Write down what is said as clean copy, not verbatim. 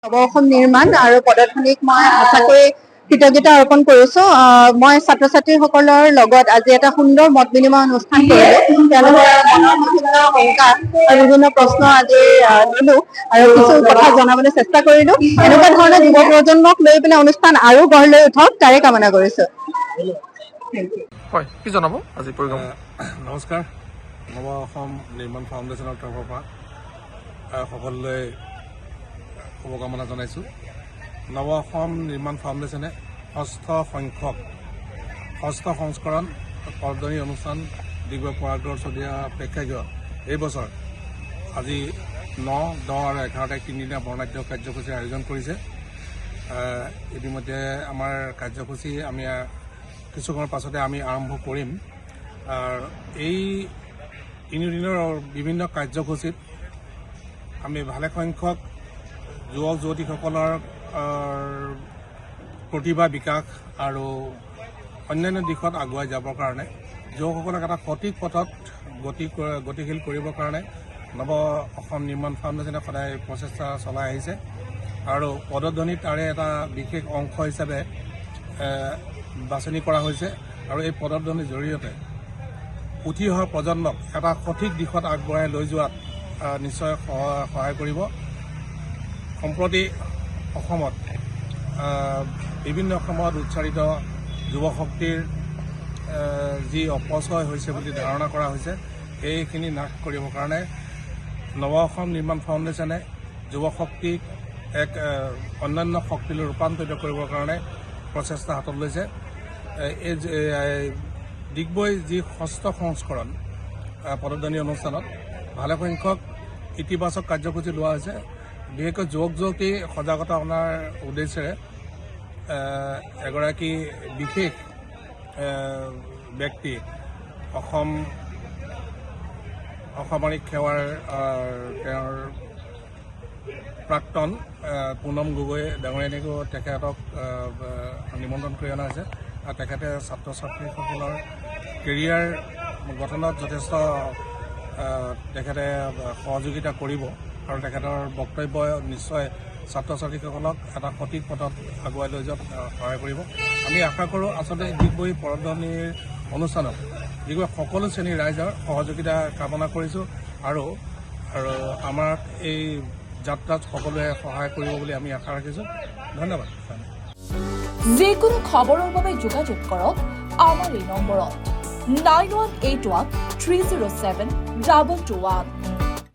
নৱ অসম নিৰ্মাণ আৰু পদধ্বনিক মই সঁচাকৈ কৃতজ্ঞতা অৰ্পণ কৰিছো। মই ছাত্ৰ ছাত্ৰীসকলৰ লগত আজি এটা সুন্দৰ মত বিনিময় অনুষ্ঠান কৰিলো। তেওঁলোকৰ মনৰ বিভিন্ন শংকা আৰু বিভিন্ন প্ৰশ্ন আজি ললো আৰু কিছু কথা জনাবলৈ চেষ্টা কৰিলো। এনেকুৱা ধৰণৰ যুৱ প্ৰজন্মক লৈ পেলাই অনুষ্ঠান আৰু গঢ় লৈ উঠক তাৰে কামনা কৰিছো। হয়, কি জনাব আজি পৰিগম? নমস্কাৰ। নৱ অসম নিৰ্মাণ ফাউণ্ডেশ্যনৰ তৰফৰ পৰা সকলোলৈ শুভকামনা জনাইছোঁ। নৱ অসম নিৰ্মাণ ফাউণ্ডেশ্যনে ষষ্ঠ সংস্কৰণ পদধ্বনি অনুষ্ঠান ডিগবৈ পৰাগৰ চদিয়া প্ৰেক্ষাগৃহত এই বছৰ আজি 9, 10 আৰু 11 তাৰিখ 3 দিনীয়া বৰ্ণাঢ্য কাৰ্যসূচীৰ আয়োজন কৰিছে। ইতিমধ্যে আমাৰ কাৰ্যসূচী আমি কিছু সময়ৰ পাছতে আমি আৰম্ভ কৰিম। এই তিনিদিনৰ বিভিন্ন কাৰ্যসূচীত আমি ভালেসংখ্যক যুৱক যুৱতীসকলৰ প্ৰতিভা বিকাশ আৰু অন্যান্য দিশত আগুৱাই যাবৰ কাৰণে যুৱকসকলক এটা সঠিক পথত গতিশীল কৰিবৰ কাৰণে নৱ অসম নিৰ্মাণ ফাউণ্ডেশ্যনে সদায় প্ৰচেষ্টা চলাই আহিছে আৰু পদধ্বনি তাৰে এটা বিশেষ অংশ হিচাপে বাছনি কৰা হৈছে আৰু এই পদধ্বনিৰ জৰিয়তে উঠি অহা প্ৰজন্মক এটা সঠিক দিশত আগবঢ়াই লৈ যোৱাত নিশ্চয় সহায় কৰিব। সম্প্ৰতি অসমত বিভিন্ন সময়ত উচ্চাৰিত যুৱশক্তিৰ যি অপচয় হৈছে বুলি ধাৰণা কৰা হৈছে, সেইখিনি নাশ কৰিবৰ কাৰণে নৱ অসম নিৰ্মাণ ফাউণ্ডেশ্যনে যুৱশক্তিক এক অন্যান্য শক্তিলৈ ৰূপান্তৰিত কৰিবৰ কাৰণে প্ৰচেষ্টা হাতত লৈছে। এই ডিগবৈ যি ষষ্ঠ সংস্কৰণ পদধ্বনি অনুষ্ঠানত ভালেসংখ্যক ইতিবাচক কাৰ্যসূচী লোৱা হৈছে। বিশেষকৈ যুৱক যুৱতী সজাগতা অনাৰ উদ্দেশ্যেৰে এগৰাকী বিশেষ ব্যক্তি অসামৰিক সেৱাৰ তেওঁৰ প্ৰাক্তন পুনম গগৈ ডাঙৰীয়ানীকো তেখেতক নিমন্ত্ৰণ কৰি অনা হৈছে আৰু তেখেতে ছাত্ৰ ছাত্ৰীসকলৰ কেৰিয়াৰ গঠনত যথেষ্ট তেখেতে সহযোগিতা কৰিব আৰু তেখেতৰ বক্তব্য নিশ্চয় ছাত্ৰ ছাত্ৰীসকলক এটা সঠিক পথত আগুৱাই লৈ যোৱাত সহায় কৰিব। আমি আশা কৰোঁ আচলতে ডিগবৈ পদধ্বনিৰ অনুষ্ঠানত ডিগবৈ সকলো শ্ৰেণীৰ ৰাইজৰ সহযোগিতা কামনা কৰিছোঁ আৰু আমাক এই যাত্ৰাত সকলোৱে সহায় কৰিব বুলি আমি আশা ৰাখিছোঁ। ধন্যবাদ। যিকোনো খবৰৰ বাবে যোগাযোগ কৰক আমাৰ এই নম্বৰত 9181 307 2221।